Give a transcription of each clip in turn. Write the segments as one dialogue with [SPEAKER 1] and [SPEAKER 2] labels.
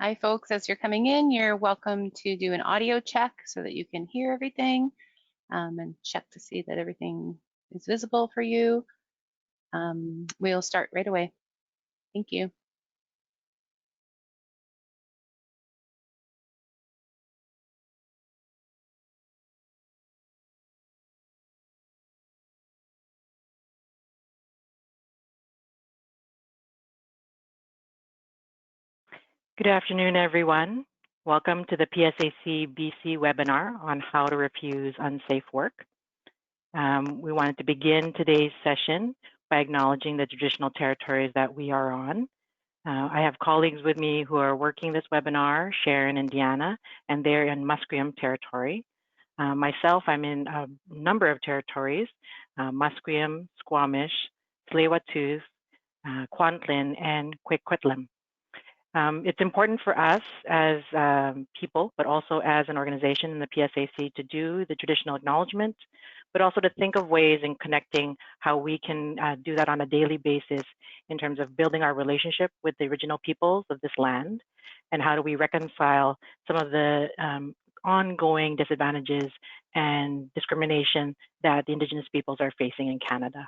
[SPEAKER 1] Hi folks, as you're coming in, you're welcome to do an audio check so that you can hear everything and check to see that everything is visible for you. We'll start right away. Thank you.
[SPEAKER 2] Good afternoon, everyone. Welcome to the PSAC BC webinar on how to refuse unsafe work. We wanted to begin today's session by acknowledging the traditional territories that we are on. I have colleagues with me who are working this webinar, Sharon and Deanna, and they're in Musqueam territory. Myself, I'm in a number of territories, Musqueam, Squamish, Tsleil-Waututh, Kwantlen, and Quick-Quitlam. It's important for us as people, but also as an organization in the PSAC to do the traditional acknowledgement, but also to think of ways in connecting how we can do that on a daily basis in terms of building our relationship with the original peoples of this land, and how do we reconcile some of the ongoing disadvantages and discrimination that the Indigenous peoples are facing in Canada.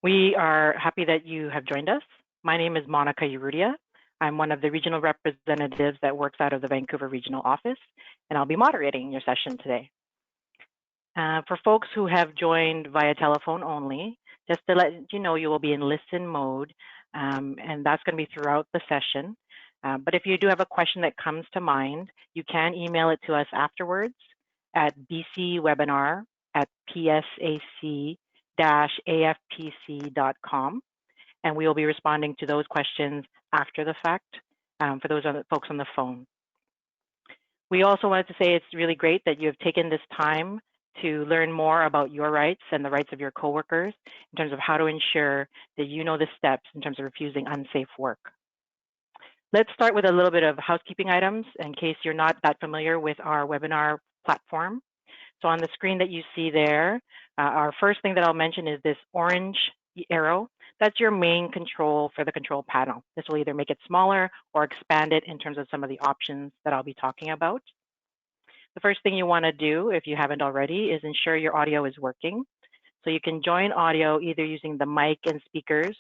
[SPEAKER 2] We are happy that you have joined us. My name is Monica Urrutia. I'm one of the regional representatives that works out of the Vancouver Regional Office, and I'll be moderating your session today. For folks who have joined via telephone only, just to let you know, you will be in listen mode, and that's going to be throughout the session. But if you do have a question that comes to mind, you can email it to us afterwards at bcwebinar@psac-afpc.com. And we will be responding to those questions after the fact for those other folks on the phone. We also wanted to say it's really great that you have taken this time to learn more about your rights and the rights of your coworkers in terms of how to ensure that you know the steps in terms of refusing unsafe work. Let's start with a little bit of housekeeping items in case you're not that familiar with our webinar platform. So on the screen that you see there, our first thing that I'll mention is this orange arrow. That's your main control for the control panel. This will either make it smaller or expand it in terms of some of the options that I'll be talking about. The first thing you want to do, if you haven't already, is ensure your audio is working. So you can join audio either using the mic and speakers,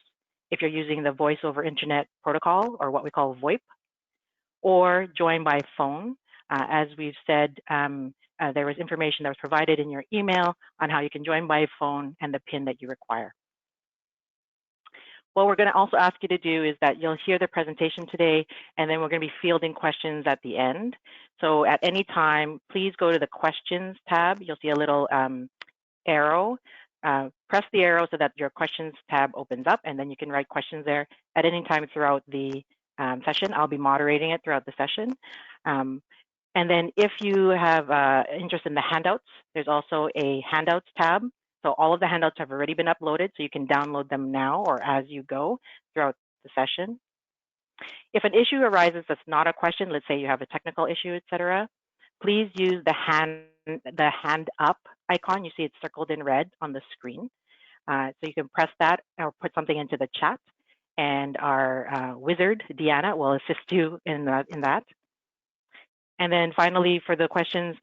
[SPEAKER 2] if you're using the voice over internet protocol, or what we call VoIP, or join by phone. As we've said, there was information that was provided in your email on how you can join by phone and the PIN that you require. What we're going to also ask you to do is that you'll hear the presentation today, and then we're going to be fielding questions at the end. So at any time, please go to the questions tab. You'll see a little arrow. Press the arrow so that your questions tab opens up, and then you can write questions there at any time throughout the session. I'll be moderating it throughout the session. And then if you have interest in the handouts, there's also a handouts tab. So all of the handouts have already been uploaded, so you can download them now or as you go throughout the session. If an issue arises that's not a question, let's say you have a technical issue, etc., please use the hand up icon. You see it's circled in red on the screen. So you can press that or put something into the chat, and our wizard, Deanna, will assist you in that. And then finally, for the questions,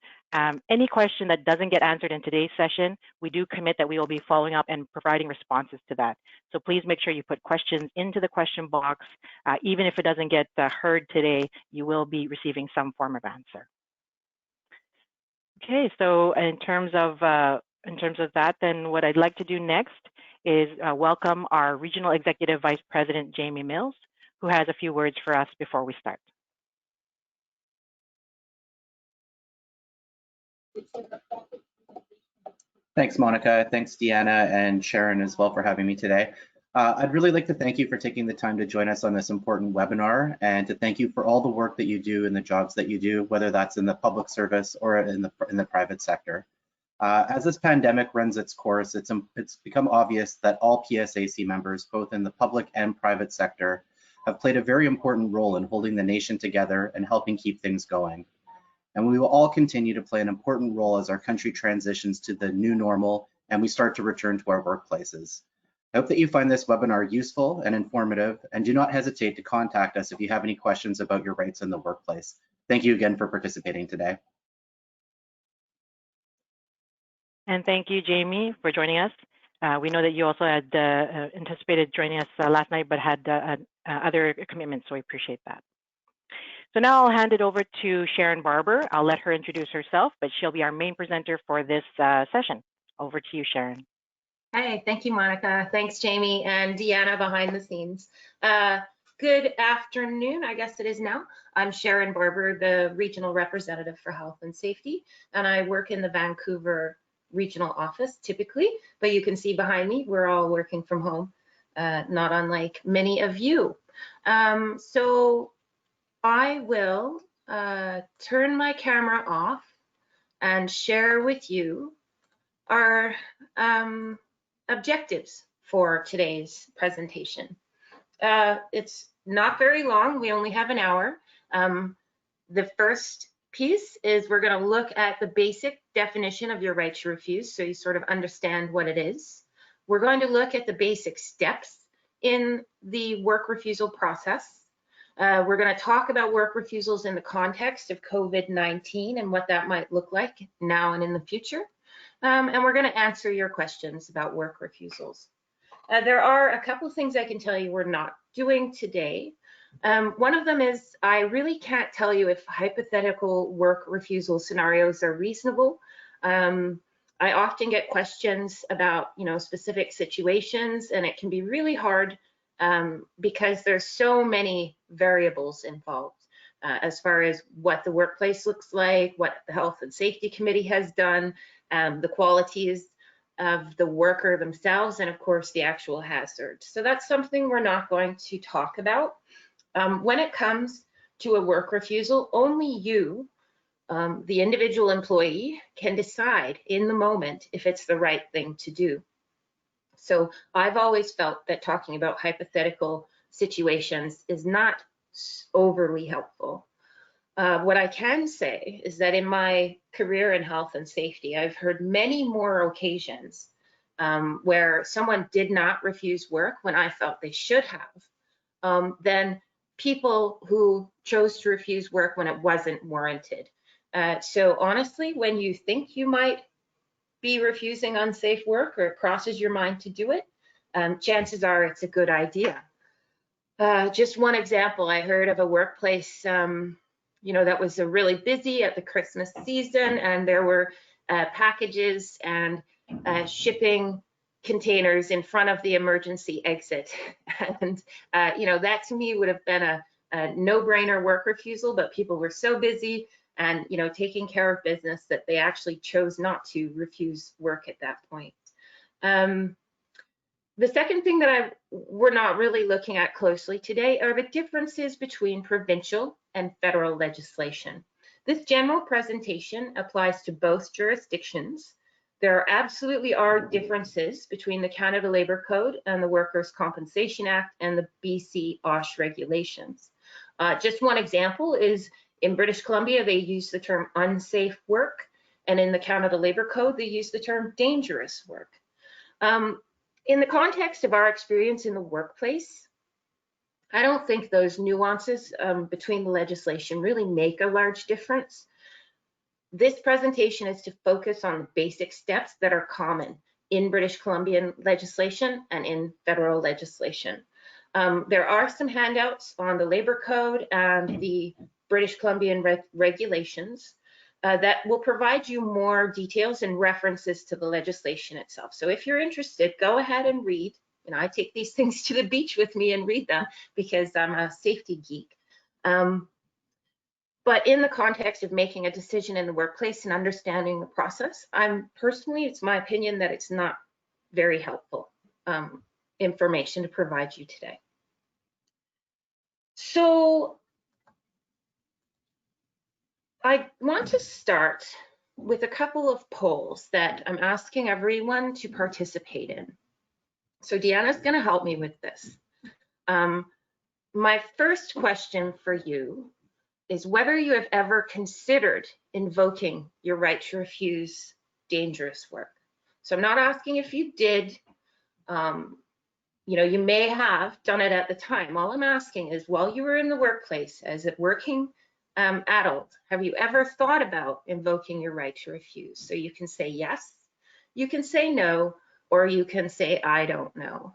[SPEAKER 2] any question that doesn't get answered in today's session, we do commit that we will be following up and providing responses to that. So please make sure you put questions into the question box. Even if it doesn't get heard today, you will be receiving some form of answer. Okay, so in terms of that, then what I'd like to do next is welcome our Regional Executive Vice President, Jamie Mills, who has a few words for us before we start.
[SPEAKER 3] Thanks, Monica. Thanks, Deanna and Sharon as well for having me today. I'd really like to thank you for taking the time to join us on this important webinar, and to thank you for all the work that you do and the jobs that you do, whether that's in the public service or in the private sector. As this pandemic runs its course, it's become obvious that all PSAC members, both in the public and private sector, have played a very important role in holding the nation together and helping keep things going. And we will all continue to play an important role as our country transitions to the new normal and we start to return to our workplaces. I hope that you find this webinar useful and informative, and do not hesitate to contact us if you have any questions about your rights in the workplace. Thank you again for participating today.
[SPEAKER 2] And thank you, Jamie, for joining us. We know that you also had anticipated joining us last night, but had other commitments, so we appreciate that. So now I'll hand it over to Sharon Barber. I'll let her introduce herself, but she'll be our main presenter for this session. Over to you, Sharon.
[SPEAKER 4] Hey, thank you, Monica. Thanks, Jamie and Deanna behind the scenes. Good afternoon, I guess it is now. I'm Sharon Barber, the Regional Representative for Health and Safety, and I work in the Vancouver Regional Office typically, but you can see behind me, we're all working from home, not unlike many of you. So I will turn my camera off and share with you our objectives for today's presentation. It's not very long, we only have an hour. The first piece is we're going to look at the basic definition of your right to refuse, so you sort of understand what it is. We're going to look at the basic steps in the work refusal process. We're going to talk about work refusals in the context of COVID-19 and what that might look like now and in the future. And we're going to answer your questions about work refusals. There are a couple of things I can tell you we're not doing today. One of them is I really can't tell you if hypothetical work refusal scenarios are reasonable. I often get questions about, specific situations, and it can be really hard because there's so many variables involved as far as what the workplace looks like, what the Health and Safety Committee has done, the qualities of the worker themselves, and of course the actual hazard. So that's something we're not going to talk about. When it comes to a work refusal, only you, the individual employee, can decide in the moment if it's the right thing to do. So I've always felt that talking about hypothetical situations is not overly helpful. What I can say is that in my career in health and safety, I've heard many more occasions where someone did not refuse work when I felt they should have, than people who chose to refuse work when it wasn't warranted. So honestly, when you think you might be refusing unsafe work or it crosses your mind to do it, chances are it's a good idea. Just one example, I heard of a workplace that was really busy at the Christmas season, and there were packages and shipping containers in front of the emergency exit. And, that to me would have been a no-brainer work refusal, but people were so busy and, taking care of business that they actually chose not to refuse work at that point. The second thing that we're not really looking at closely today are the differences between provincial and federal legislation. This general presentation applies to both jurisdictions. There absolutely are differences between the Canada Labour Code and the Workers' Compensation Act and the BC OSH regulations. Just one example is in British Columbia, they use the term unsafe work, and in the Canada Labour Code, they use the term dangerous work. In the context of our experience in the workplace, I don't think those nuances between the legislation really make a large difference. This presentation is to focus on the basic steps that are common in British Columbian legislation and in federal legislation. There are some handouts on the Labour Code and the British Columbian regulations that will provide you more details and references to the legislation itself. So if you're interested, go ahead and read. I take these things to the beach with me and read them because I'm a safety geek. But in the context of making a decision in the workplace and understanding the process, it's my opinion that it's not very helpful information to provide you today. So I want to start with a couple of polls that I'm asking everyone to participate in. So Deanna's going to help me with this. My first question for you is whether you have ever considered invoking your right to refuse dangerous work. So I'm not asking if you did. You may have done it at the time. All I'm asking is, while you were in the workplace as a working adult, have you ever thought about invoking your right to refuse? So you can say yes, you can say no, or you can say, I don't know.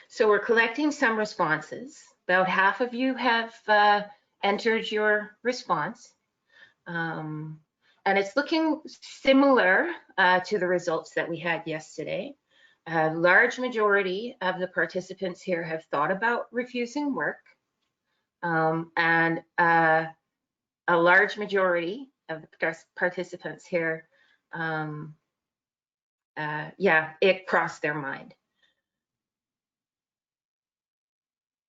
[SPEAKER 4] So we're collecting some responses. About half of you have entered your response. And it's looking similar to the results that we had yesterday. A large majority of the participants here have thought about refusing work. And a large majority of the participants here, yeah, it crossed their mind.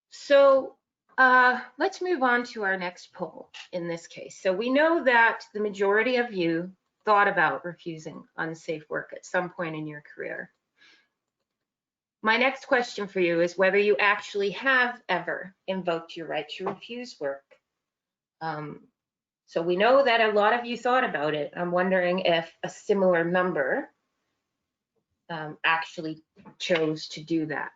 [SPEAKER 4] So let's move on to our next poll in this case. So we know that the majority of you thought about refusing unsafe work at some point in your career. My next question for you is whether you actually have ever invoked your right to refuse work. So we know that a lot of you thought about it. I'm wondering if a similar number actually chose to do that.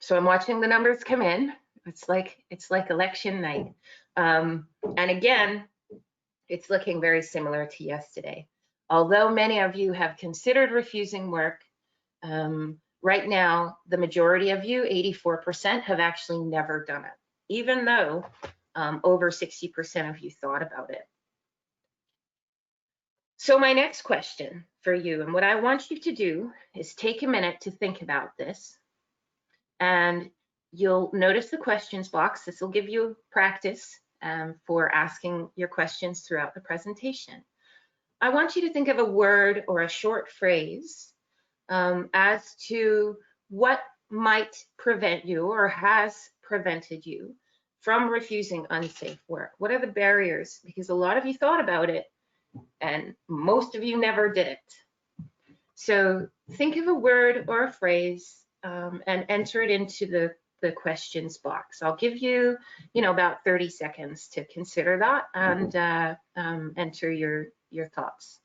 [SPEAKER 4] So I'm watching the numbers come in. It's like election night. And again, it's looking very similar to yesterday. Although many of you have considered refusing work, right now, the majority of you, 84%, have actually never done it, even though over 60% of you thought about it. So my next question for you, and what I want you to do is take a minute to think about this. And you'll notice the questions box. This will give you practice for asking your questions throughout the presentation. I want you to think of a word or a short phrase as to what might prevent you or has prevented you from refusing unsafe work. What are the barriers? Because a lot of you thought about it and most of you never did it. So think of a word or a phrase and enter it into the questions box. I'll give you, about 30 seconds to consider that and enter your thoughts.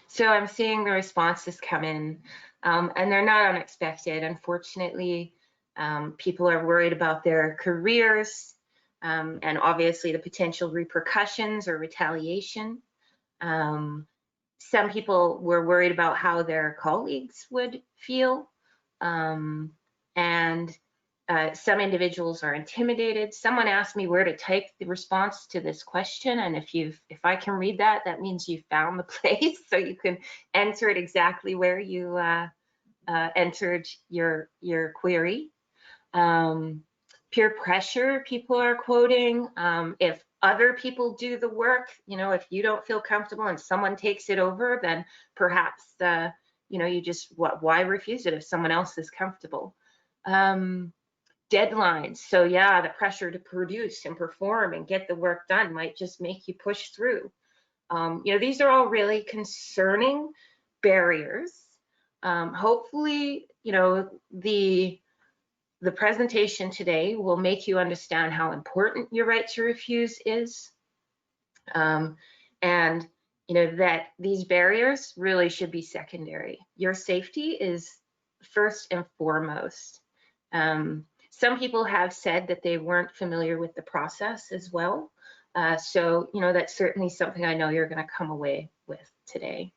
[SPEAKER 4] So I'm seeing the responses come in, and they're not unexpected. Unfortunately, people are worried about their careers and obviously the potential repercussions or retaliation. Some people were worried about how their colleagues would feel, and some individuals are intimidated. Someone asked me where to type the response to this question, and if I can read that, that means you found the place, so you can enter it exactly where you entered your query. Peer pressure, people are quoting. If other people do the work, if you don't feel comfortable and someone takes it over, then perhaps you just why refuse it if someone else is comfortable. Deadlines. So yeah, the pressure to produce and perform and get the work done might just make you push through. These are all really concerning barriers. Hopefully, the presentation today will make you understand how important your right to refuse is. And that these barriers really should be secondary. Your safety is first and foremost. Some people have said that they weren't familiar with the process as well. So, that's certainly something I know you're going to come away with today.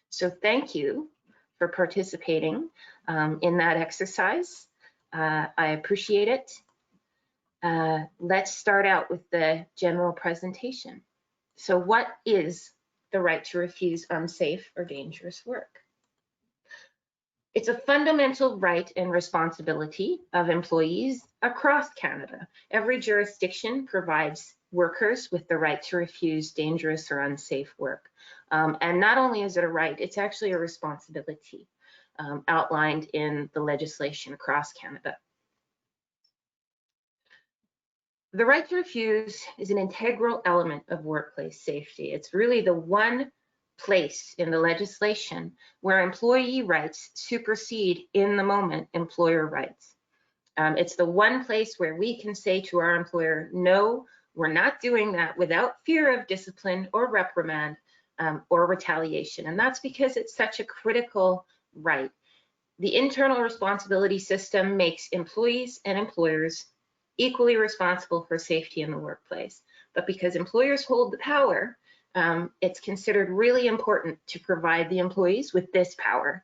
[SPEAKER 4] So thank you for participating in that exercise. I appreciate it. Let's start out with the general presentation. So what is the right to refuse unsafe or dangerous work? It's a fundamental right and responsibility of employees across Canada. Every jurisdiction provides workers with the right to refuse dangerous or unsafe work. And not only is it a right, it's actually a responsibility outlined in the legislation across Canada. The right to refuse is an integral element of workplace safety. It's really the one place in the legislation where employee rights supersede in the moment employer rights. It's the one place where we can say to our employer, no, we're not doing that without fear of discipline or reprimand or retaliation. And that's because it's such a critical right. The internal responsibility system makes employees and employers equally responsible for safety in the workplace. But because employers hold the power, it's considered really important to provide the employees with this power.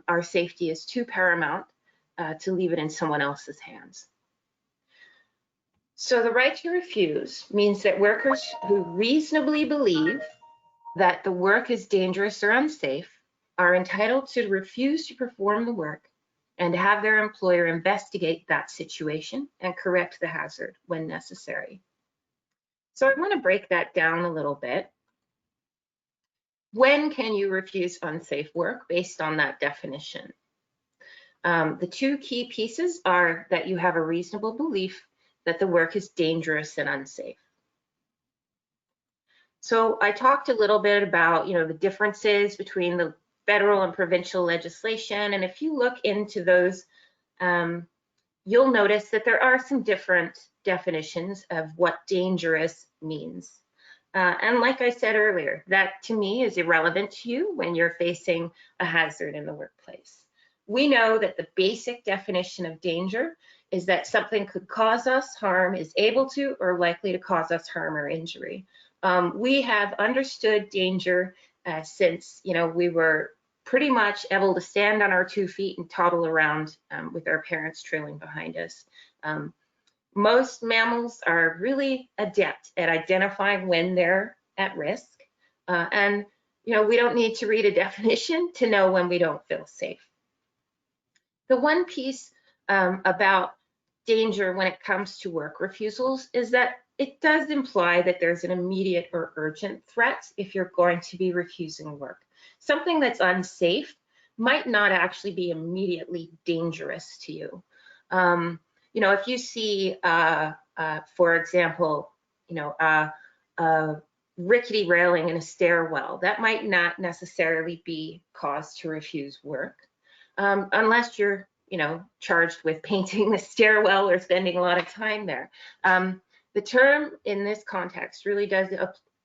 [SPEAKER 4] Our safety is too paramount to leave it in someone else's hands. So the right to refuse means that workers who reasonably believe that the work is dangerous or unsafe are entitled to refuse to perform the work and have their employer investigate that situation and correct the hazard when necessary. So I want to break that down a little bit. When can you refuse unsafe work based on that definition? The two key pieces are that you have a reasonable belief that the work is dangerous and unsafe. So I talked a little bit about, the differences between the federal and provincial legislation. And if you look into those, you'll notice that there are some different definitions of what dangerous means. And like I said earlier, that to me is irrelevant to you when you're facing a hazard in the workplace. We know that the basic definition of danger is that something could cause us harm, is able to, or likely to cause us harm or injury. We have understood danger since, we were pretty much able to stand on our 2 feet and toddle around with our parents trailing behind us. Most mammals are really adept at identifying when they're at risk. And, we don't need to read a definition to know when we don't feel safe. The one piece about danger when it comes to work refusals is that it does imply that there's an immediate or urgent threat if you're going to be refusing work. Something that's unsafe might not actually be immediately dangerous to you. If you see, for example, a rickety railing in a stairwell, that might not necessarily be cause to refuse work, unless you're, charged with painting the stairwell or spending a lot of time there. The term in this context really does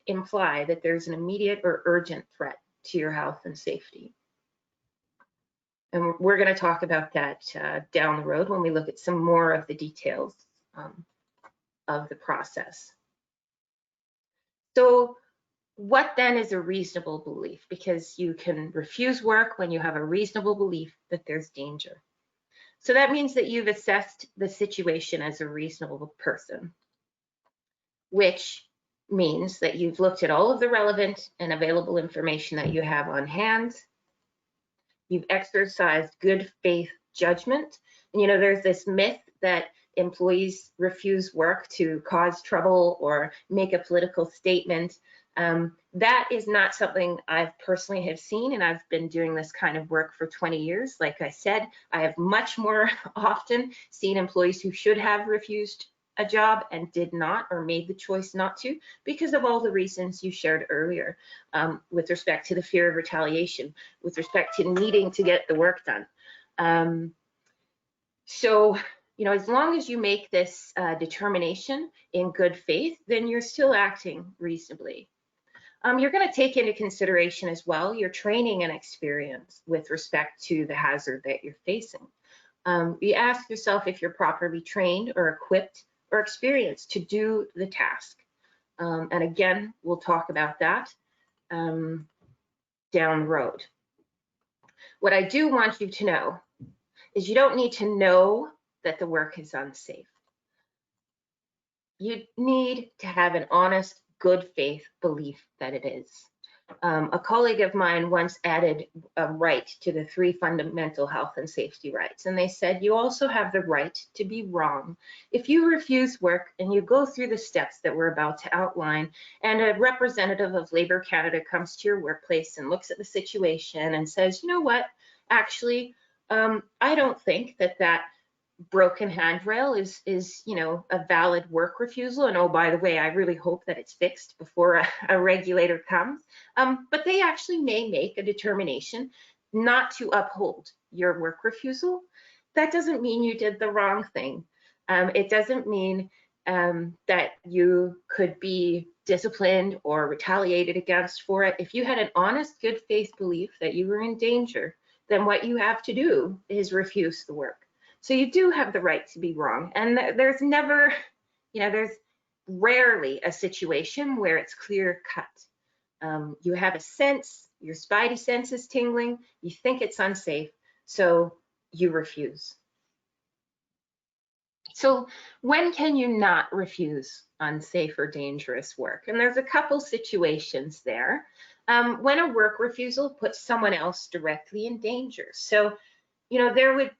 [SPEAKER 4] imply that there's an immediate or urgent threat to your health and safety. And we're going to talk about that down the road when we look at some more of the details of the process. So what then is a reasonable belief? Because you can refuse work when you have a reasonable belief that there's danger. So that means that you've assessed the situation as a reasonable person, which means that you've looked at all of the relevant and available information that you have on hand. You've exercised good faith judgment. And, there's this myth that employees refuse work to cause trouble or make a political statement. That is not something I've personally have seen, and I've been doing this kind of work for 20 years. Like I said, I have much more often seen employees who should have refused a job and did not, or made the choice not to, because of all the reasons you shared earlier, with respect to the fear of retaliation, with respect to needing to get the work done. So, as long as you make this determination in good faith, then you're still acting reasonably. You're going to take into consideration as well your training and experience with respect to the hazard that you're facing. You ask yourself if you're properly trained or equipped or experienced to do the task. And again, we'll talk about that down the road. What I do want you to know is you don't need to know that the work is unsafe. You need to have an honest, good faith belief that it is. A colleague of mine once added a right to the 3 fundamental health and safety rights. And they said, you also have the right to be wrong. If you refuse work and you go through the steps that we're about to outline, and a representative of Labour Canada comes to your workplace and looks at the situation and says, you know what, actually, I don't think that broken handrail is a valid work refusal, and oh, by the way, I really hope that it's fixed before a regulator comes, but they actually may make a determination not to uphold your work refusal. That doesn't mean you did the wrong thing. It doesn't mean that you could be disciplined or retaliated against for it. If you had an honest, good faith belief that you were in danger, then what you have to do is refuse the work. So you do have the right to be wrong. And there's never, there's rarely a situation where it's clear cut. You have a sense, your spidey sense is tingling, you think it's unsafe, so you refuse. So when can you not refuse unsafe or dangerous work? And there's a couple situations there. When a work refusal puts someone else directly in danger. So, there would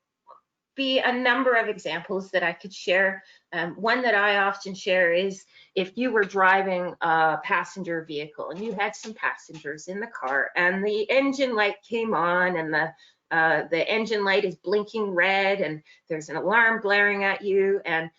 [SPEAKER 4] be a number of examples that I could share. One that I often share is if you were driving a passenger vehicle and you had some passengers in the car and the engine light came on and the engine light is blinking red and there's an alarm blaring at you and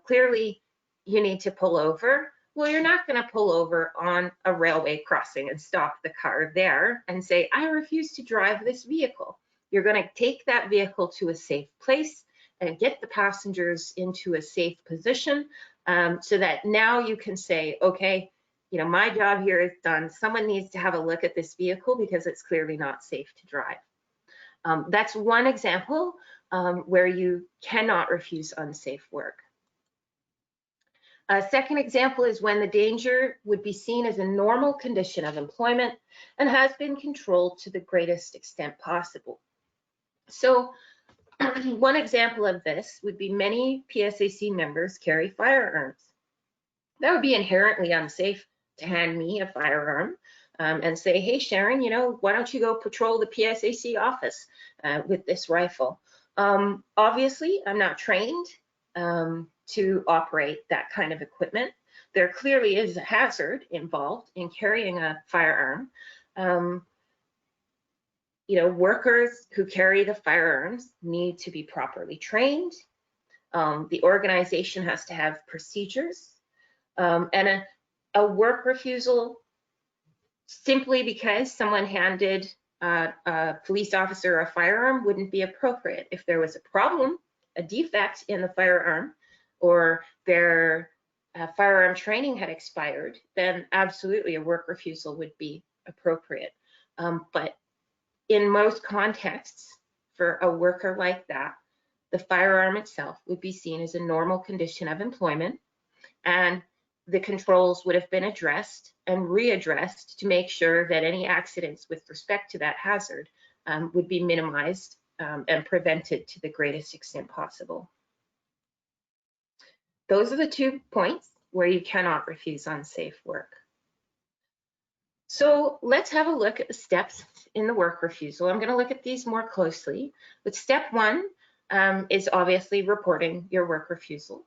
[SPEAKER 4] clearly you need to pull over. Well, you're not going to pull over on a railway crossing and stop the car there and say, I refuse to drive this vehicle. You're going to take that vehicle to a safe place and get the passengers into a safe position so that now you can say, okay, my job here is done. Someone needs to have a look at this vehicle because it's clearly not safe to drive. That's one example where you cannot refuse unsafe work. A second example is when the danger would be seen as a normal condition of employment and has been controlled to the greatest extent possible. So one example of this would be many PSAC members carry firearms. That would be inherently unsafe to hand me a firearm and say, hey, Sharon, why don't you go patrol the PSAC office with this rifle? Obviously, I'm not trained to operate that kind of equipment. There clearly is a hazard involved in carrying a firearm. Workers who carry the firearms need to be properly trained. The organization has to have procedures. And a work refusal simply because someone handed a police officer a firearm wouldn't be appropriate. If there was a problem, a defect in the firearm, or their firearm training had expired, then absolutely a work refusal would be appropriate. But in most contexts, for a worker like that, the firearm itself would be seen as a normal condition of employment, and the controls would have been addressed and readdressed to make sure that any accidents with respect to that hazard would be minimized and prevented to the greatest extent possible. Those are the 2 points where you cannot refuse unsafe work. So let's have a look at the steps in the work refusal. I'm going to look at these more closely. But step 1 is obviously reporting your work refusal.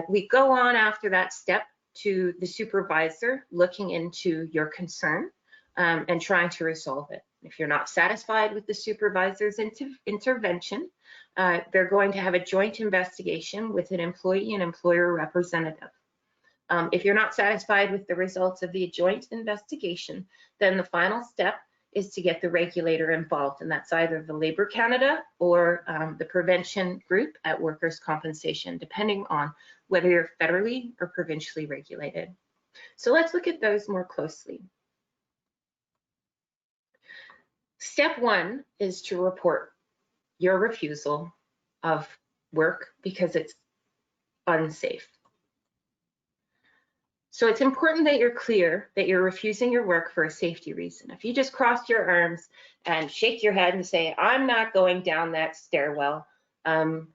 [SPEAKER 4] We go on after that step to the supervisor looking into your concern and trying to resolve it. If you're not satisfied with the supervisor's intervention, they're going to have a joint investigation with an employee and employer representative. If you're not satisfied with the results of the joint investigation, then the final step is to get the regulator involved, and that's either the Labour Canada or the prevention group at Workers' Compensation, depending on whether you're federally or provincially regulated. So let's look at those more closely. Step 1 is to report your refusal of work because it's unsafe. So it's important that you're clear that you're refusing your work for a safety reason. If you just cross your arms and shake your head and say, I'm not going down that stairwell, even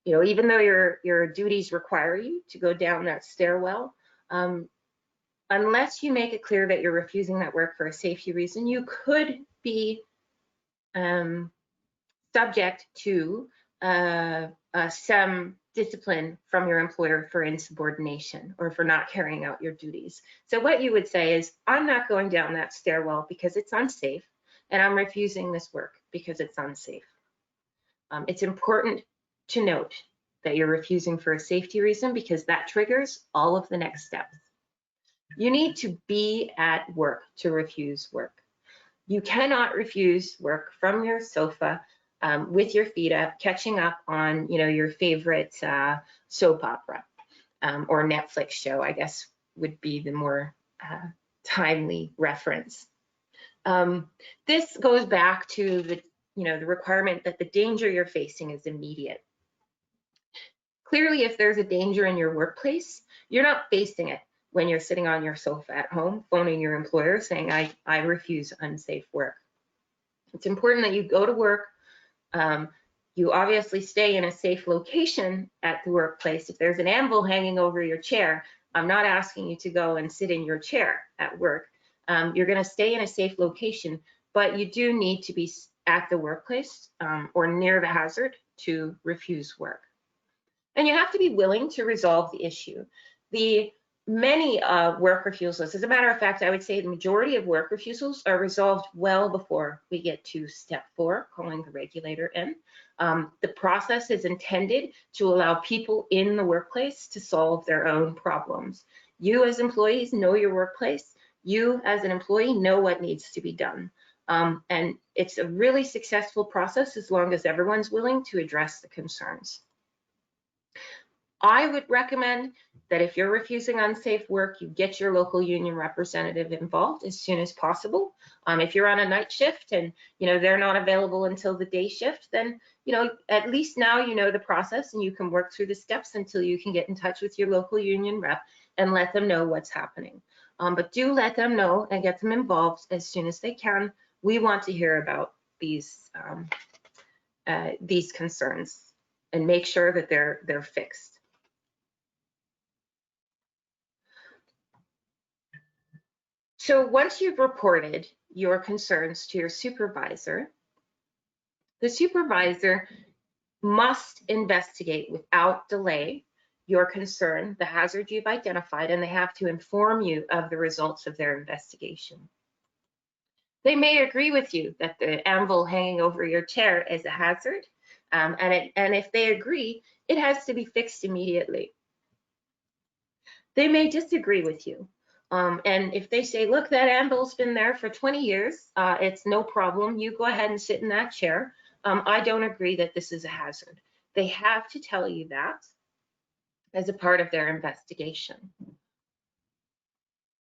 [SPEAKER 4] though your duties require you to go down that stairwell, unless you make it clear that you're refusing that work for a safety reason, you could be subject to some discipline from your employer for insubordination or for not carrying out your duties. So what you would say is, I'm not going down that stairwell because it's unsafe, and I'm refusing this work because it's unsafe. It's important to note that you're refusing for a safety reason, because that triggers all of the next steps. You need to be at work to refuse work. You cannot refuse work from your sofa with your feet up, catching up on, your favorite soap opera or Netflix show, I guess would be the more timely reference. This goes back to the requirement that the danger you're facing is immediate. Clearly, if there's a danger in your workplace, you're not facing it when you're sitting on your sofa at home, phoning your employer saying, I refuse unsafe work. It's important that you go to work. You obviously stay in a safe location at the workplace. If there's an anvil hanging over your chair, I'm not asking you to go and sit in your chair at work. You're going to stay in a safe location, but you do need to be at the workplace or near the hazard to refuse work. And you have to be willing to resolve the issue. Many work refusals, as a matter of fact, I would say the majority of work refusals are resolved well before we get to step 4, calling the regulator in. The process is intended to allow people in the workplace to solve their own problems. You as employees know your workplace. You as an employee know what needs to be done. And it's a really successful process as long as everyone's willing to address the concerns. I would recommend that if you're refusing unsafe work, you get your local union representative involved as soon as possible. If you're on a night shift and they're not available until the day shift, then at least now you know the process and you can work through the steps until you can get in touch with your local union rep and let them know what's happening. But do let them know and get them involved as soon as they can. We want to hear about these concerns and make sure that they're fixed. So once you've reported your concerns to your supervisor, the supervisor must investigate without delay your concern, the hazard you've identified, and they have to inform you of the results of their investigation. They may agree with you that the anvil hanging over your chair is a hazard, and if they agree, it has to be fixed immediately. They may disagree with you. And if they say, look, that anvil's been there for 20 years, it's no problem, you go ahead and sit in that chair. I don't agree that this is a hazard. They have to tell you that as a part of their investigation.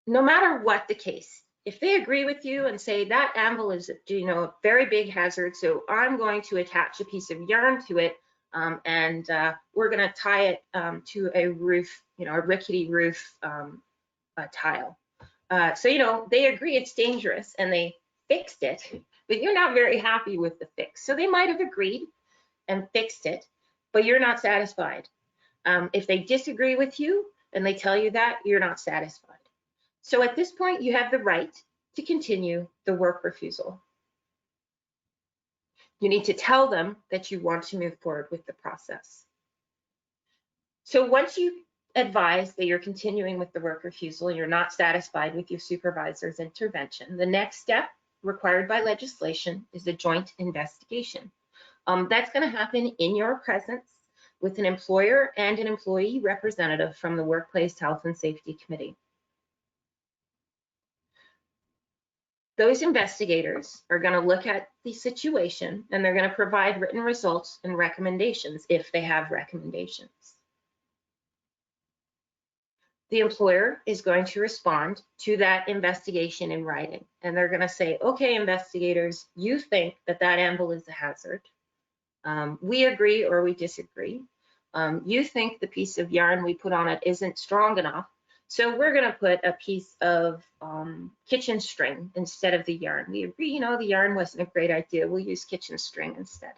[SPEAKER 4] No matter what the case, if they agree with you and say that anvil is a very big hazard, so I'm going to attach a piece of yarn to it, and we're going to tie it to a roof, a rickety roof tile. So, they agree it's dangerous and they fixed it, but you're not very happy with the fix. So they might have agreed and fixed it, but you're not satisfied. If they disagree with you and they tell you that, you're not satisfied. So at this point, you have the right to continue the work refusal. You need to tell them that you want to move forward with the process. So once you advise that you're continuing with the work refusal and you're not satisfied with your supervisor's intervention, the next step required by legislation is a joint investigation. That's going to happen in your presence with an employer and an employee representative from the Workplace Health and Safety Committee. Those investigators are going to look at the situation and they're going to provide written results and recommendations if they have recommendations. The employer is going to respond to that investigation in writing, and they're going to say, okay, investigators, you think that that anvil is a hazard. We agree or we disagree. You think the piece of yarn we put on it isn't strong enough, so we're going to put a piece of kitchen string instead of the yarn. We agree, the yarn wasn't a great idea. We'll use kitchen string instead.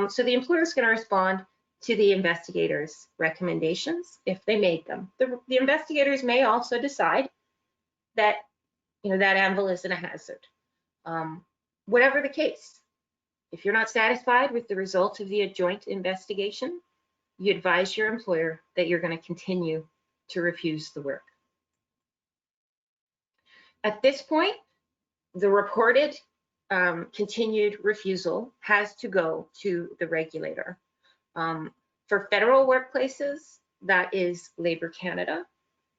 [SPEAKER 4] So the employer is going to respond to the investigators' recommendations if they made them. The investigators may also decide that, that anvil isn't a hazard. Whatever the case, if you're not satisfied with the result of the joint investigation, you advise your employer that you're going to continue to refuse the work. At this point, the reported continued refusal has to go to the regulator. For federal workplaces, that is Labor Canada,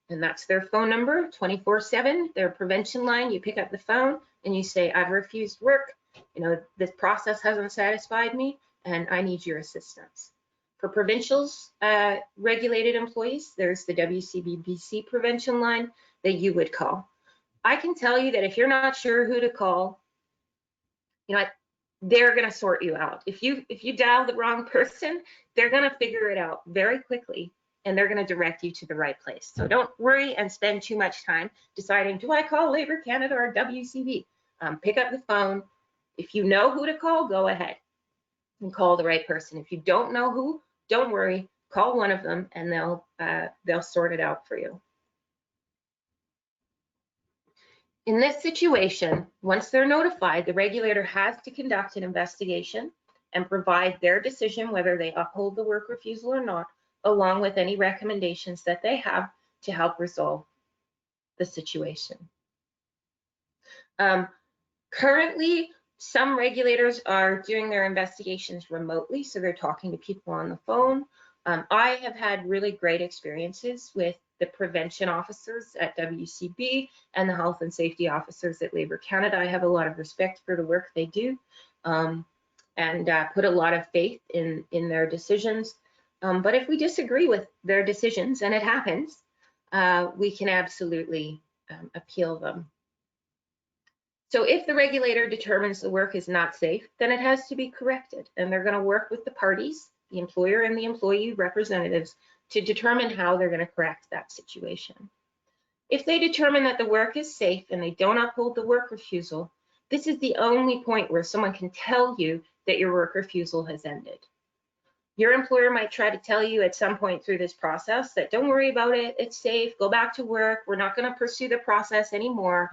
[SPEAKER 4] and that's their phone number, 24/7, their prevention line. You pick up the phone and you say, I've refused work, this process hasn't satisfied me, and I need your assistance. For provincials, regulated employees, there's the WCB BC prevention line that you would call. I can tell you that if you're not sure who to call, they're going to sort you out. If you dial the wrong person, they're going to figure it out very quickly, and they're going to direct you to the right place. So don't worry and spend too much time deciding, do I call Labor Canada or WCB? Pick up the phone. If you know who to call, go ahead and call the right person. If you don't know who, don't worry, call one of them, and they'll sort it out for you. In this situation, once they're notified, the regulator has to conduct an investigation and provide their decision whether they uphold the work refusal or not, along with any recommendations that they have to help resolve the situation. Currently, some regulators are doing their investigations remotely, so they're talking to people on the phone. I have had really great experiences with the prevention officers at WCB and the health and safety officers at Labor Canada. I have a lot of respect for the work they do, and put a lot of faith in their decisions. But if we disagree with their decisions, and it happens, we can absolutely appeal them. So if the regulator determines the work is not safe, then it has to be corrected, and they're going to work with the parties, the employer and the employee representatives, to determine how they're going to correct that situation. If they determine that the work is safe and they don't uphold the work refusal, this is the only point where someone can tell you that your work refusal has ended. Your employer might try to tell you at some point through this process that don't worry about it, it's safe, go back to work, we're not going to pursue the process anymore.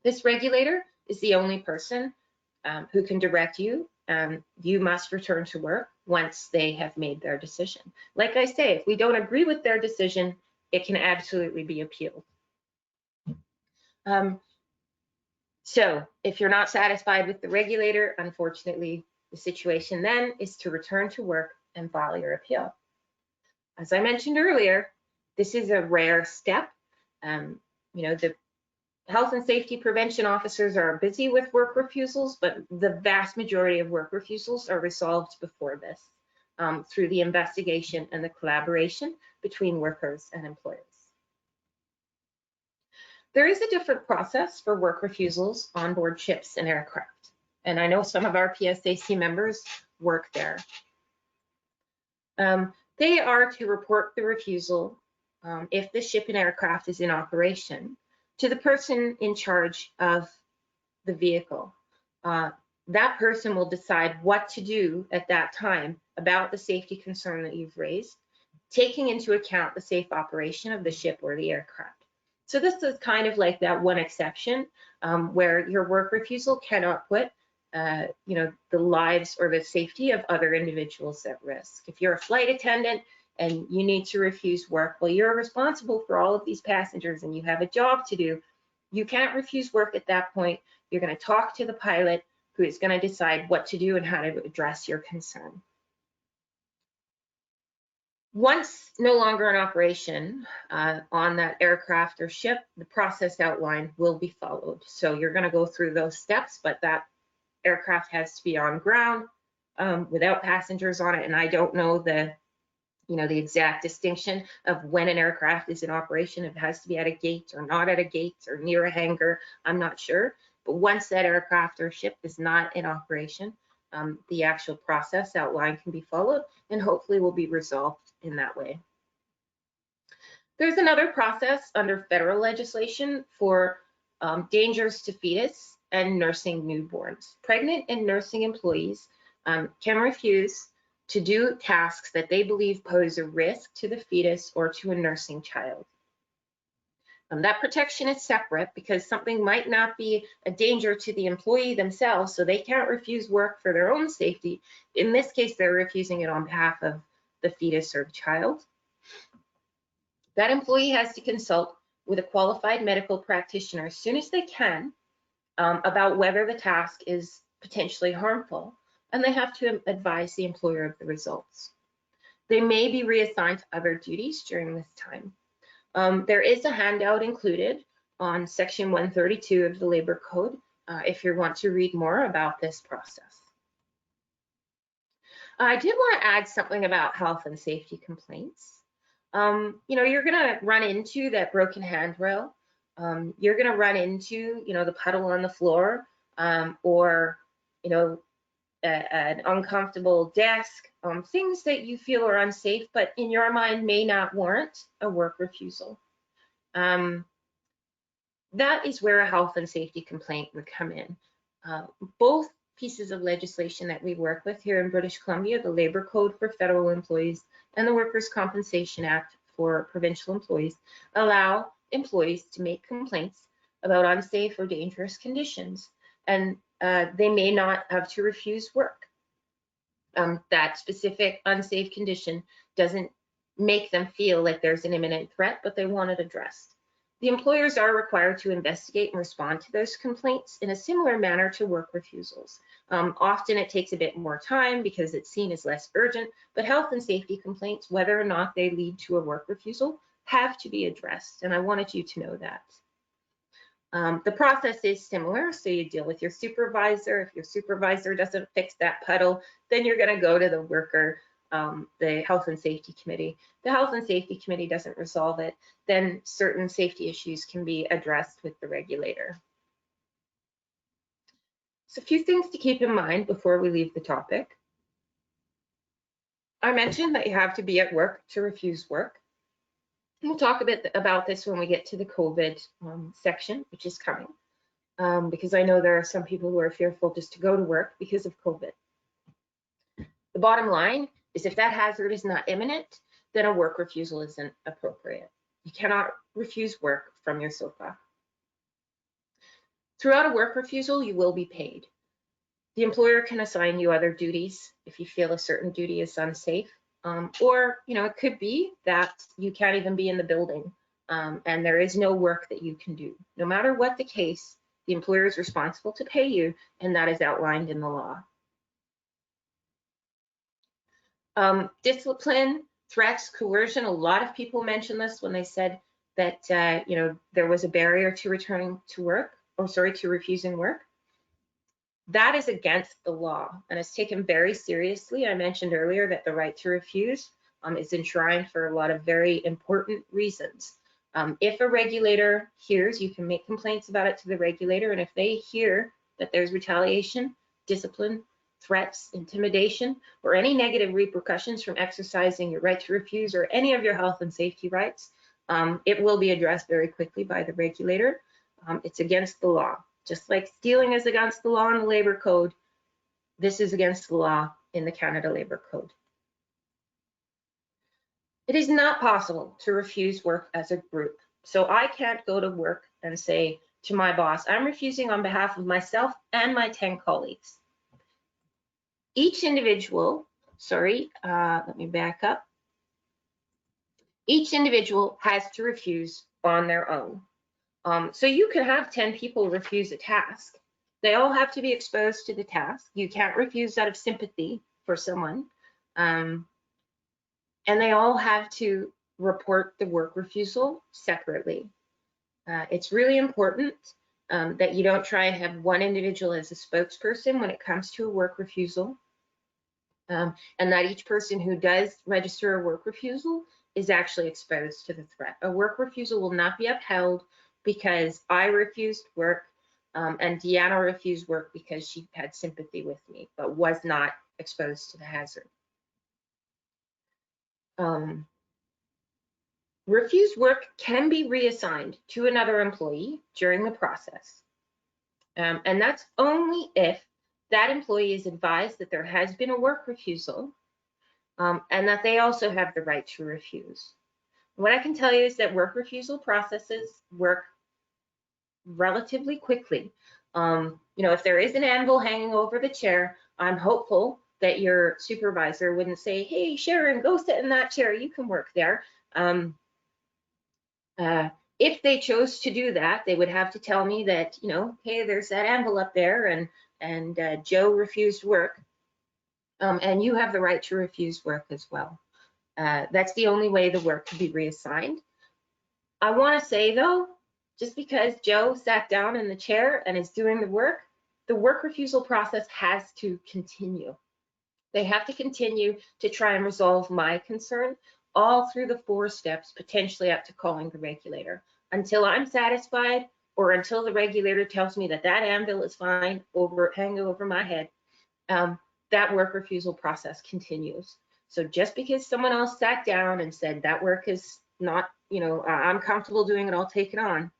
[SPEAKER 4] This regulator is the only person who can direct you. You must return to work once they have made their decision. Like I say, if we don't agree with their decision, it can absolutely be appealed. So if you're not satisfied with the regulator, unfortunately, the situation then is to return to work and file your appeal. As I mentioned earlier, this is a rare step. The health and safety prevention officers are busy with work refusals, but the vast majority of work refusals are resolved before this through the investigation and the collaboration between workers and employers. There is a different process for work refusals on board ships and aircraft, and I know some of our PSAC members work there. They are to report the refusal if the ship and aircraft is in operation to the person in charge of the vehicle. That person will decide what to do at that time about the safety concern that you've raised, taking into account the safe operation of the ship or the aircraft. So this is kind of like that one exception where your work refusal cannot put the lives or the safety of other individuals at risk. If you're a flight attendant and you need to refuse work, well, you're responsible for all of these passengers and you have a job to do. You can't refuse work at that point. You're going to talk to the pilot who is going to decide what to do and how to address your concern. Once no longer in operation on that aircraft or ship, the process outlined will be followed. So you're going to go through those steps, but that aircraft has to be on ground without passengers on it. And I don't know the exact distinction of when an aircraft is in operation, if it has to be at a gate or not at a gate or near a hangar, I'm not sure. But once that aircraft or ship is not in operation, the actual process outline can be followed and hopefully will be resolved in that way. There's another process under federal legislation for dangers to fetus and nursing newborns. Pregnant and nursing employees can refuse to do tasks that they believe pose a risk to the fetus or to a nursing child. That protection is separate because something might not be a danger to the employee themselves, so they can't refuse work for their own safety. In this case, they're refusing it on behalf of the fetus or the child. That employee has to consult with a qualified medical practitioner as soon as they can about whether the task is potentially harmful, and they have to advise the employer of the results. They may be reassigned to other duties during this time. There is a handout included on section 132 of the Labor Code if you want to read more about this process. I did want to add something about health and safety complaints. You're going to run into that broken handrail. You're going to run into, the puddle on the floor, or, an uncomfortable desk, things that you feel are unsafe, but in your mind may not warrant a work refusal. That is where a health and safety complaint would come in. Both pieces of legislation that we work with here in British Columbia, the Labor Code for federal employees and the Workers' Compensation Act for provincial employees, allow employees to make complaints about unsafe or dangerous conditions, and they may not have to refuse work. That specific unsafe condition doesn't make them feel like there's an imminent threat, but they want it addressed. The employers are required to investigate and respond to those complaints in a similar manner to work refusals. Often it takes a bit more time because it's seen as less urgent, but health and safety complaints, whether or not they lead to a work refusal, have to be addressed, and I wanted you to know that. The process is similar, so you deal with your supervisor. If your supervisor doesn't fix that puddle, then you're going to go to the worker, the Health and Safety Committee. The Health and Safety Committee doesn't resolve it, then certain safety issues can be addressed with the regulator. So a few things to keep in mind before we leave the topic. I mentioned that you have to be at work to refuse work. We'll talk a bit about this when we get to the COVID section, which is coming, because I know there are some people who are fearful just to go to work because of COVID. The bottom line is if that hazard is not imminent, then a work refusal isn't appropriate. You cannot refuse work from your sofa. Throughout a work refusal, you will be paid. The employer can assign you other duties if you feel a certain duty is unsafe. Or, it could be that you can't even be in the building and there is no work that you can do. No matter what the case, the employer is responsible to pay you, and that is outlined in the law. Discipline, threats, coercion, a lot of people mentioned this when they said that, there was a barrier to returning to work, to refusing work. That is against the law and is taken very seriously. I mentioned earlier that the right to refuse is enshrined for a lot of very important reasons. If a regulator hears, you can make complaints about it to the regulator, and if they hear that there's retaliation, discipline, threats, intimidation, or any negative repercussions from exercising your right to refuse or any of your health and safety rights, it will be addressed very quickly by the regulator. It's against the law. Just like stealing is against the law in the Labor Code, this is against the law in the Canada Labor Code. It is not possible to refuse work as a group. So I can't go to work and say to my boss, I'm refusing on behalf of myself and my 10 colleagues. Each individual, let me back up. Each individual has to refuse on their own. So you can have 10 people refuse a task. They all have to be exposed to the task. You can't refuse out of sympathy for someone. And they all have to report the work refusal separately. It's really important that you don't try and have one individual as a spokesperson when it comes to a work refusal. And that each person who does register a work refusal is actually exposed to the threat. A work refusal will not be upheld because I refused work and Deanna refused work because she had sympathy with me, but was not exposed to the hazard. Refused work can be reassigned to another employee during the process. And that's only if that employee is advised that there has been a work refusal and that they also have the right to refuse. What I can tell you is that work refusal processes work relatively quickly. If there is an anvil hanging over the chair, I'm hopeful that your supervisor wouldn't say, hey, Sharon, go sit in that chair, you can work there. If they chose to do that, they would have to tell me that, hey, there's that anvil up there and Joe refused work. And you have the right to refuse work as well. That's the only way the work can be reassigned. I want to say though, just because Joe sat down in the chair and is doing the work refusal process has to continue. They have to continue to try and resolve my concern all through the 4 steps, potentially up to calling the regulator, until I'm satisfied or until the regulator tells me that that anvil is fine, hanging over my head. That work refusal process continues. So just because someone else sat down and said that work is not, I'm comfortable doing it, I'll take it on,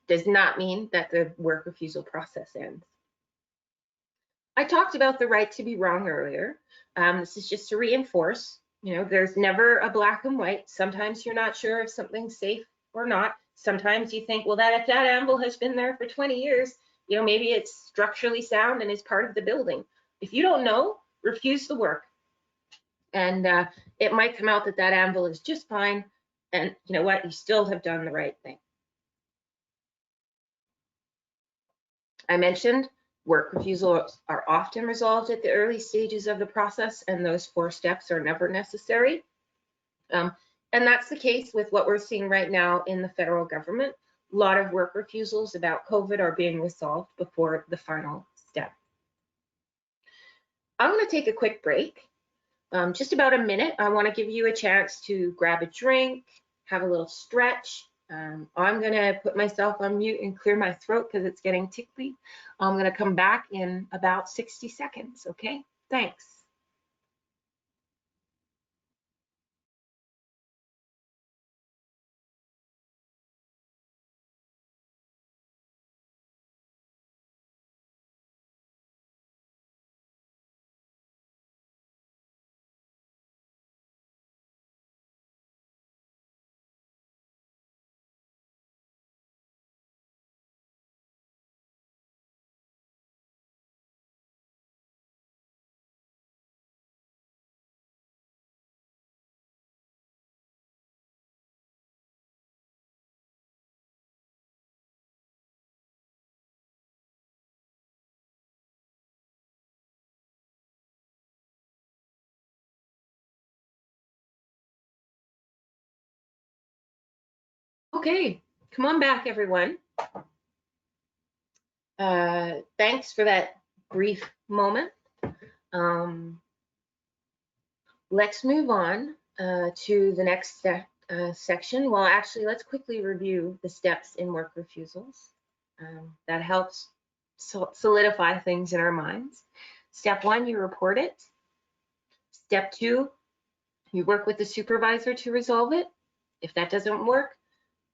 [SPEAKER 4] does not mean that the work refusal process ends. I talked about the right to be wrong earlier. This is just to reinforce, there's never a black and white. Sometimes you're not sure if something's safe or not. Sometimes you think, well, if that anvil has been there for 20 years, maybe it's structurally sound and is part of the building. If you don't know, refuse the work. And it might come out that that anvil is just fine. And you know what? You still have done the right thing. I mentioned work refusals are often resolved at the early stages of the process, and those 4 steps are never necessary. And that's the case with what we're seeing right now in the federal government. A lot of work refusals about COVID are being resolved before the final step. I'm going to take a quick break, just about a minute. I want to give you a chance to grab a drink, have a little stretch. I'm going to put myself on mute and clear my throat because it's getting tickly. I'm going to come back in about 60 seconds, okay? Thanks. Okay, come on back, everyone. Thanks for that brief moment. Let's move on to the next section. Well, actually, let's quickly review the steps in work refusals. That helps solidify things in our minds. Step 1, you report it. Step 2, you work with the supervisor to resolve it. If that doesn't work,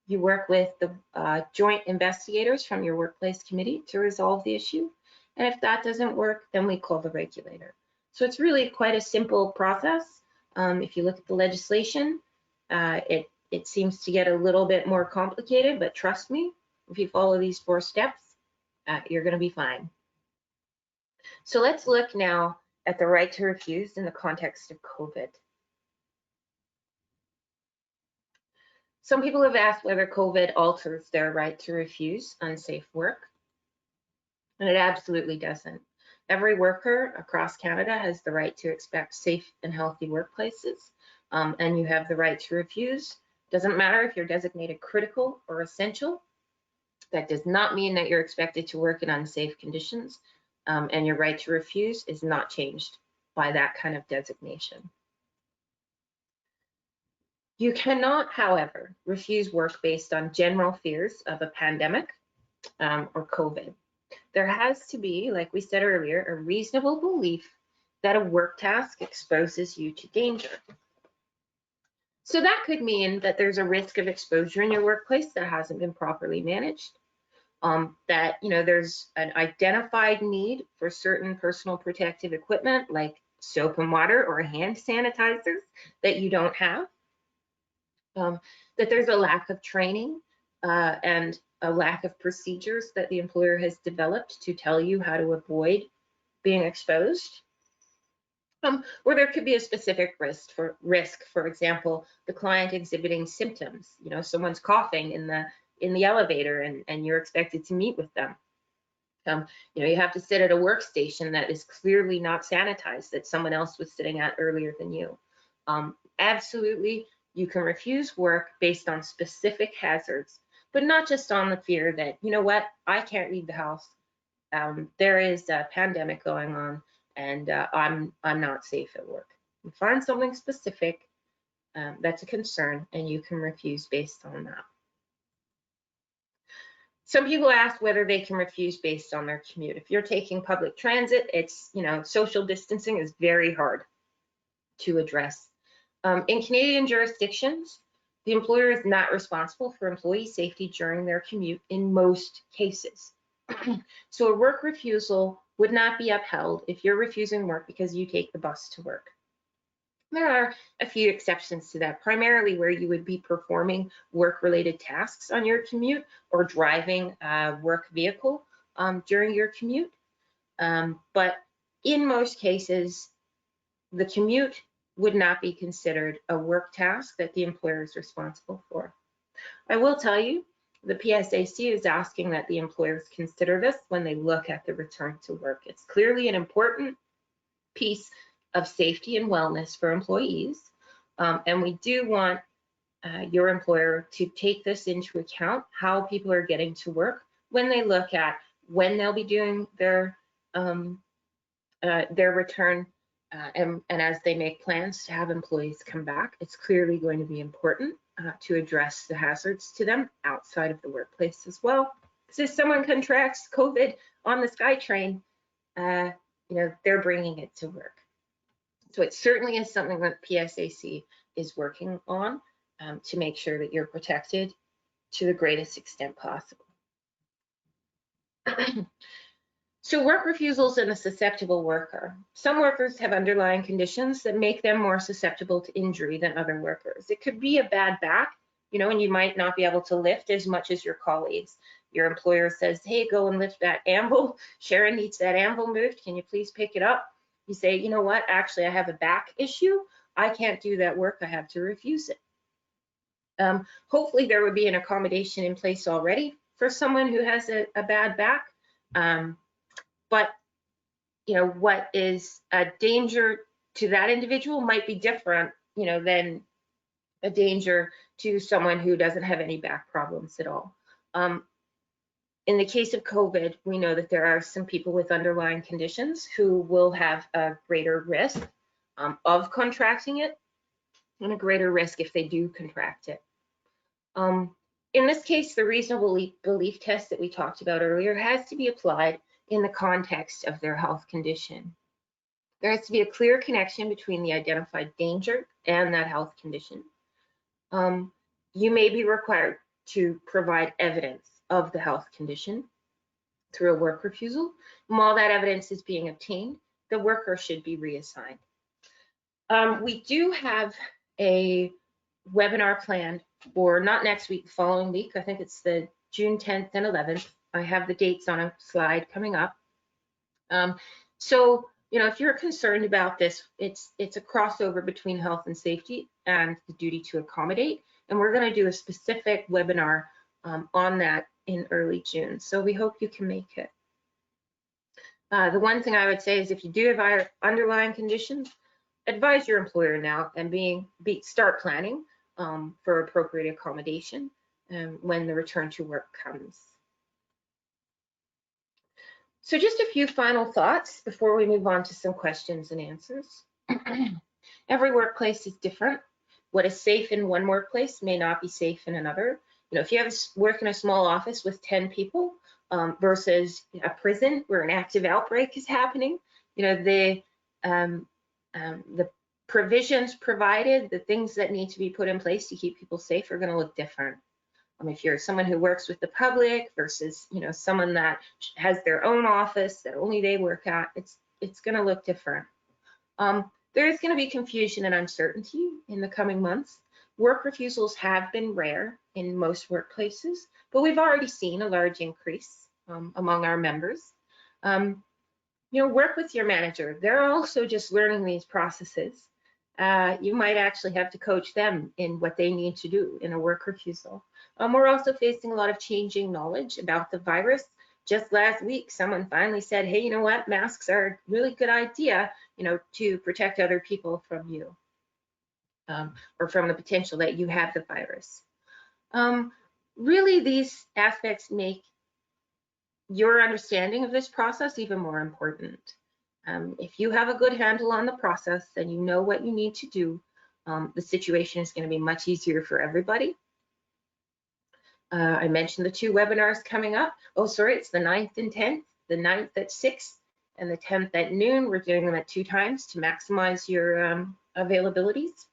[SPEAKER 4] you work with the joint investigators from your workplace committee to resolve the issue. And if that doesn't work, then we call the regulator. So it's really quite a simple process. If you look at the legislation, it seems to get a little bit more complicated, but trust me, if you follow these 4 steps, you're going to be fine. So let's look now at the right to refuse in the context of COVID. Some people have asked whether COVID alters their right to refuse unsafe work, and it absolutely doesn't. Every worker across Canada has the right to expect safe and healthy workplaces, and you have the right to refuse. Doesn't matter if you're designated critical or essential. That does not mean that you're expected to work in unsafe conditions, and your right to refuse is not changed by that kind of designation. You cannot, however, refuse work based on general fears of a pandemic or COVID. There has to be, like we said earlier, a reasonable belief that a work task exposes you to danger. So that could mean that there's a risk of exposure in your workplace that hasn't been properly managed, that there's an identified need for certain personal protective equipment like soap and water or hand sanitizers that you don't have. that there's a lack of training and a lack of procedures that the employer has developed to tell you how to avoid being exposed. Or there could be a specific risk, for example, the client exhibiting symptoms. You know, someone's coughing in the elevator and you're expected to meet with them. You know, you have to sit at a workstation that is clearly not sanitized, that someone else was sitting at earlier than you. Absolutely, you can refuse work based on specific hazards, but not just on the fear that, you know what, I can't leave the house. There is a pandemic going on and I'm not safe at work. You find something specific that's a concern and you can refuse based on that. Some people ask whether they can refuse based on their commute. If you're taking public transit, it's, you know, social distancing is very hard to address. In Canadian jurisdictions, the employer is not responsible for employee safety during their commute in most cases. So a work refusal would not be upheld if you're refusing work because you take the bus to work. There are a few exceptions to that, primarily where you would be performing work-related tasks on your commute or driving a work vehicle during your commute. But in most cases, the commute would not be considered a work task that the employer is responsible for. I will tell you, the PSAC is asking that the employers consider this when they look at the return to work. It's clearly an important piece of safety and wellness for employees. And we do want your employer to take this into account, how people are getting to work when they look at when they'll be doing their return and as they make plans to have employees come back. It's clearly going to be important to address the hazards to them outside of the workplace as well. So if someone contracts COVID on the SkyTrain, you know, they're bringing it to work. So it certainly is something that PSAC is working on to make sure that you're protected to the greatest extent possible. So work refusals in a susceptible worker. Some workers have underlying conditions that make them more susceptible to injury than other workers. It could be a bad back, you know, and you might not be able to lift as much as your colleagues. Your employer says, hey, go and lift that anvil. Sharon needs that anvil moved. Can you please pick it up? You say, you know what, actually, I have a back issue. I can't do that work. I have to refuse it. Hopefully, there would be an accommodation in place already for someone who has a bad back. But, you know, what is a danger to that individual might be different, you know, than a danger to someone who doesn't have any back problems at all. In the case of COVID, we know that there are some people with underlying conditions who will have a greater risk of contracting it and a greater risk if they do contract it. In this case, the reasonable belief test that we talked about earlier has to be applied in the context of their health condition. There has to be a clear connection between the identified danger and that health condition. You may be required to provide evidence of the health condition through a work refusal. And while that evidence is being obtained, the worker should be reassigned. We do have a webinar planned for not next week, the following week. I think it's the June 10th and 11th. I have the dates on a slide coming up. So, you know, if you're concerned about this, it's a crossover between health and safety and the duty to accommodate. And we're going to do a specific webinar on that in early June. So we hope you can make it. The one thing I would say is if you do have underlying conditions, advise your employer now and start planning for appropriate accommodation when the return to work comes. So just a few final thoughts before we move on to some questions and answers. Every workplace is different. What is safe in one workplace may not be safe in another. You know, if you work in a small office with 10 people versus a prison where an active outbreak is happening, you know, the provisions provided, the things that need to be put in place to keep people safe are going to look different. If you're someone who works with the public versus, you know, someone that has their own office that only they work at, it's going to look different. There is going to be confusion and uncertainty in the coming months, Work refusals have been rare in most workplaces, but we've already seen a large increase among our members. Work with your manager. They're also just learning these processes. You might actually have to coach them in what they need to do in a work refusal. We're also facing a lot of changing knowledge about the virus. Just last week, someone finally said, hey, you know what? Masks are a really good idea, to protect other people from you, or from the potential that you have the virus. Really, these aspects make your understanding of this process even more important. If you have a good handle on the process and you know what you need to do, the situation is going to be much easier for everybody. I mentioned the 2 webinars coming up. Oh, sorry, it's the 9th and 10th, the 9th at 6 and the 10th at noon. We're doing them at 2 times to maximize your availabilities.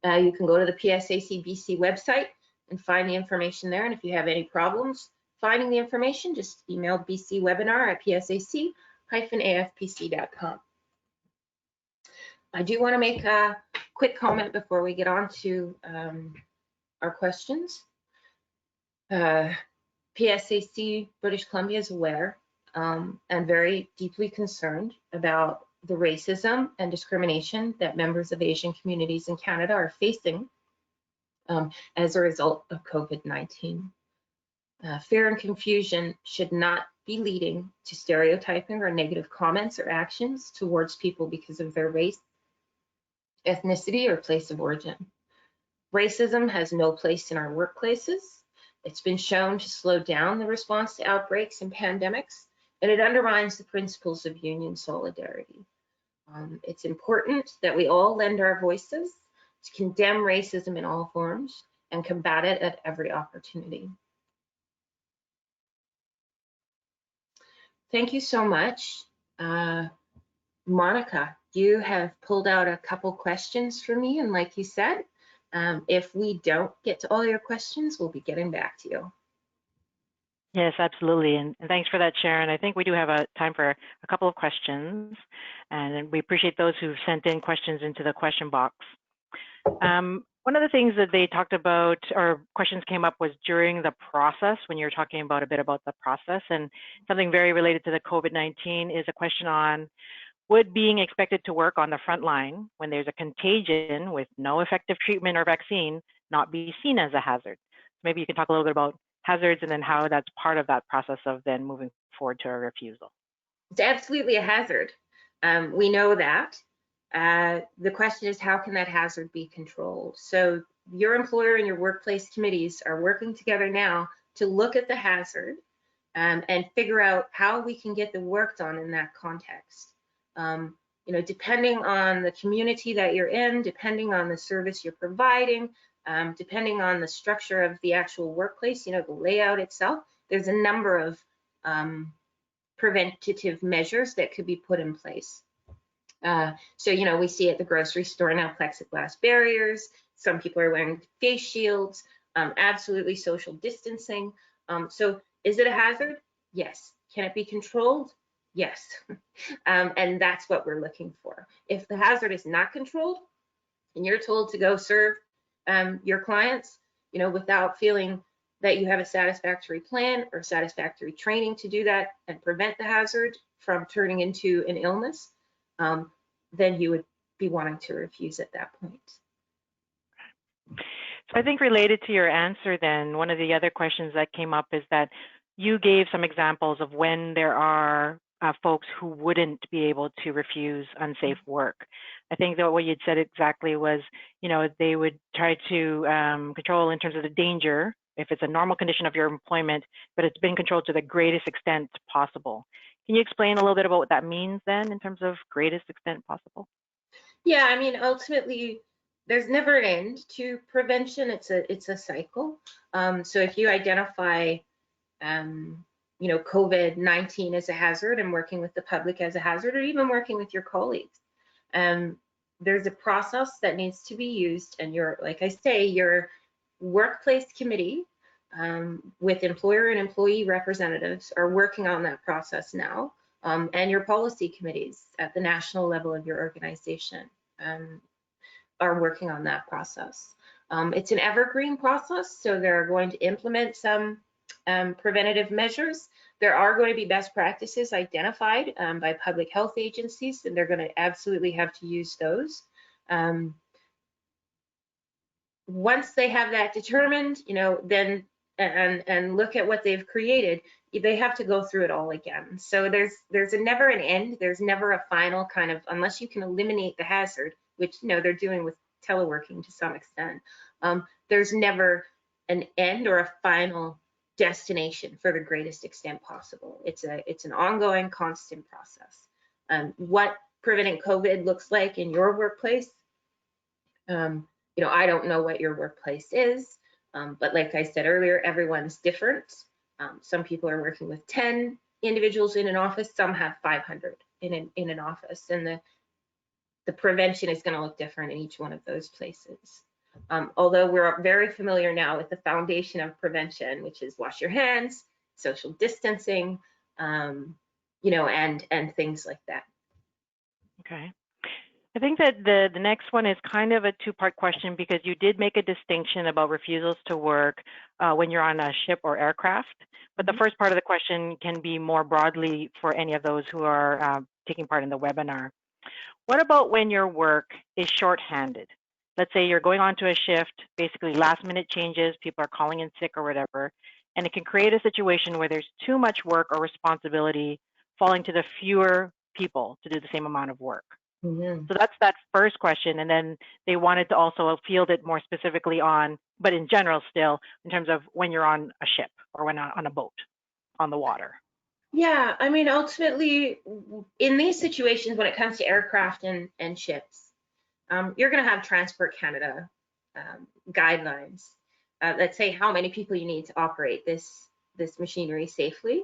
[SPEAKER 4] You can go to the PSAC BC website and find the information there. And if you have any problems finding the information, just email bcwebinar@psac-afpc.com. I do want to make a quick comment before we get on to our questions. PSAC British Columbia is aware and very deeply concerned about the racism and discrimination that members of Asian communities in Canada are facing as a result of COVID-19. Fear and confusion should not be leading to stereotyping or negative comments or actions towards people because of their race, ethnicity, or place of origin. Racism has no place in our workplaces. It's been shown to slow down the response to outbreaks and pandemics, and it undermines the principles of union solidarity. It's important that we all lend our voices to condemn racism in all forms and combat it at every opportunity. Thank you so much. Monica, you have pulled out a couple questions for me, and like you said, if we don't get to all your questions, we'll be getting back to you.
[SPEAKER 2] Yes, absolutely. And thanks for that, Sharon. I think we do have time for a couple of questions, and we appreciate those who've sent in questions into the question box. One of the things that they talked about, or questions came up, was during the process, when you were talking about a bit about the process, and something very related to the COVID-19 is a question on, would being expected to work on the front line when there's a contagion with no effective treatment or vaccine not be seen as a hazard? Maybe you can talk a little bit about hazards and then how that's part of that process of then moving forward to a refusal.
[SPEAKER 4] It's absolutely a hazard. We know that. The question is, how can that hazard be controlled? So your employer and your workplace committees are working together now to look at the hazard and figure out how we can get the work done in that context. Depending on the community that you're in, depending on the service you're providing, depending on the structure of the actual workplace, the layout itself, there's a number of preventative measures that could be put in place. So, we see at the grocery store now plexiglass barriers, some people are wearing face shields, absolutely social distancing. So is it a hazard? Yes. Can it be controlled? Yes. And that's what we're looking for. If the hazard is not controlled and you're told to go serve your clients, without feeling that you have a satisfactory plan or satisfactory training to do that and prevent the hazard from turning into an illness, then you would be wanting to refuse at that point.
[SPEAKER 2] So I think related to your answer then, one of the other questions that came up is that you gave some examples of when there are folks who wouldn't be able to refuse unsafe work. I think that what you'd said exactly was, they would try to control in terms of the danger, if it's a normal condition of your employment, but it's been controlled to the greatest extent possible. Can you explain a little bit about what that means then in terms of greatest extent possible? Yeah,
[SPEAKER 4] ultimately, there's never an end to prevention. It's a cycle. So if you identify, COVID-19 as a hazard and working with the public as a hazard, or even working with your colleagues, there's a process that needs to be used, and like I say, your workplace committee with employer and employee representatives are working on that process now, and your policy committees at the national level of your organization. are working on that process. It's an evergreen process, so they're going to implement some preventative measures. There are going to be best practices identified by public health agencies, and they're going to absolutely have to use those. Once they have that determined, then and look at what they've created, they have to go through it all again. So there's never an end. There's never a final kind of, unless you can eliminate the hazard, which they're doing with teleworking to some extent. There's never an end or a final destination for the greatest extent possible. It's an ongoing, constant process. What preventing COVID looks like in your workplace, I don't know what your workplace is, but like I said earlier, everyone's different. Some people are working with 10 individuals in an office, some have 500 in an office, and the prevention is going to look different in each one of those places. Although we're very familiar now with the foundation of prevention, which is wash your hands, social distancing, and things like that.
[SPEAKER 2] Okay. I think that the next one is kind of a two-part question, because you did make a distinction about refusals to work when you're on a ship or aircraft. But the first part of the question can be more broadly for any of those who are taking part in the webinar. What about when your work is shorthanded? Let's say you're going on to a shift, basically last-minute changes, people are calling in sick or whatever, and it can create a situation where there's too much work or responsibility falling to the fewer people to do the same amount of work. So that's that first question. And then they wanted to also field it more specifically on, but in general still, in terms of when you're on a ship or when on a boat on the water.
[SPEAKER 4] Yeah, I mean, ultimately, in these situations, when it comes to aircraft and ships, you're going to have Transport Canada guidelines that say how many people you need to operate this machinery safely,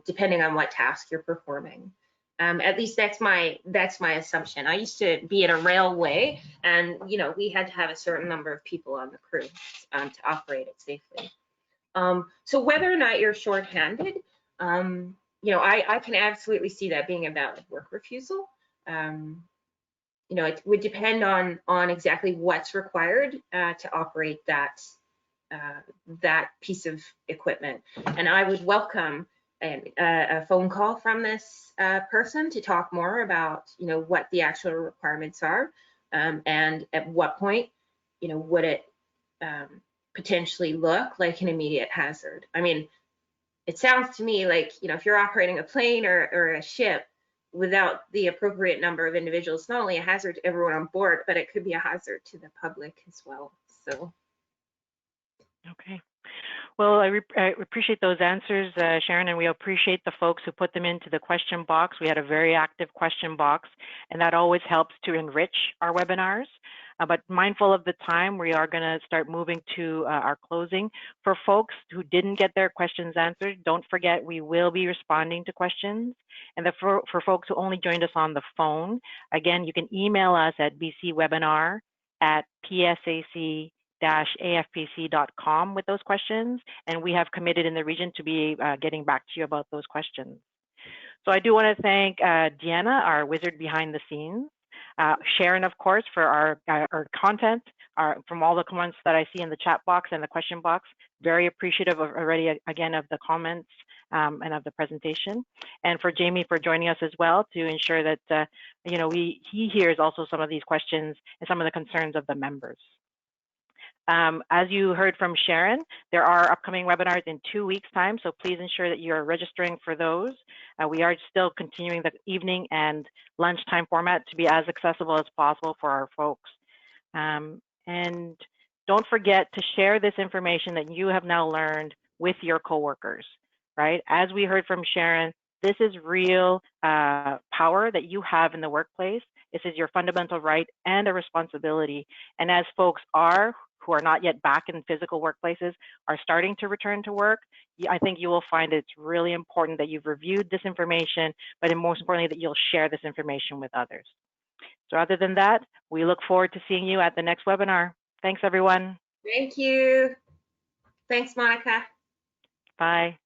[SPEAKER 4] depending on what task you're performing. At least that's my assumption. I used to be in a railway, and we had to have a certain number of people on the crew to operate it safely. So whether or not you're shorthanded, I can absolutely see that being a valid work refusal. It would depend on exactly what's required to operate that piece of equipment, and I would welcome a phone call from this person to talk more about what the actual requirements are, and at what point would it potentially look like an immediate hazard. I mean, it sounds to me like if you're operating a plane or a ship without the appropriate number of individuals, it's not only a hazard to everyone on board, but it could be a hazard to the public as well. So
[SPEAKER 2] okay. Well, I appreciate those answers, Sharon, and we appreciate the folks who put them into the question box. We had a very active question box, and that always helps to enrich our webinars. But mindful of the time, we are going to start moving to our closing. For folks who didn't get their questions answered, don't forget we will be responding to questions. And for folks who only joined us on the phone, again, you can email us at bcwebinar@psac-afpc.com with those questions, and we have committed in the region to be getting back to you about those questions. So I do want to thank Deanna, our wizard behind the scenes, Sharon, of course, for our content, from all the comments that I see in the chat box and the question box. Very appreciative of already, again, of the comments and of the presentation, and for Jamie for joining us as well to ensure that he hears also some of these questions and some of the concerns of the members. As you heard from Sharon, there are upcoming webinars in 2 weeks' time, so please ensure that you're registering for those. We are still continuing the evening and lunchtime format to be as accessible as possible for our folks. And don't forget to share this information that you have now learned with your coworkers, right? As we heard from Sharon, this is real power that you have in the workplace. This is your fundamental right and a responsibility. And as folks who are not yet back in physical workplaces are starting to return to work, I think you will find it's really important that you've reviewed this information, but most importantly, that you'll share this information with others. So other than that, we look forward to seeing you at the next webinar. Thanks, everyone.
[SPEAKER 4] thank you. Thanks, Monica.
[SPEAKER 2] Bye.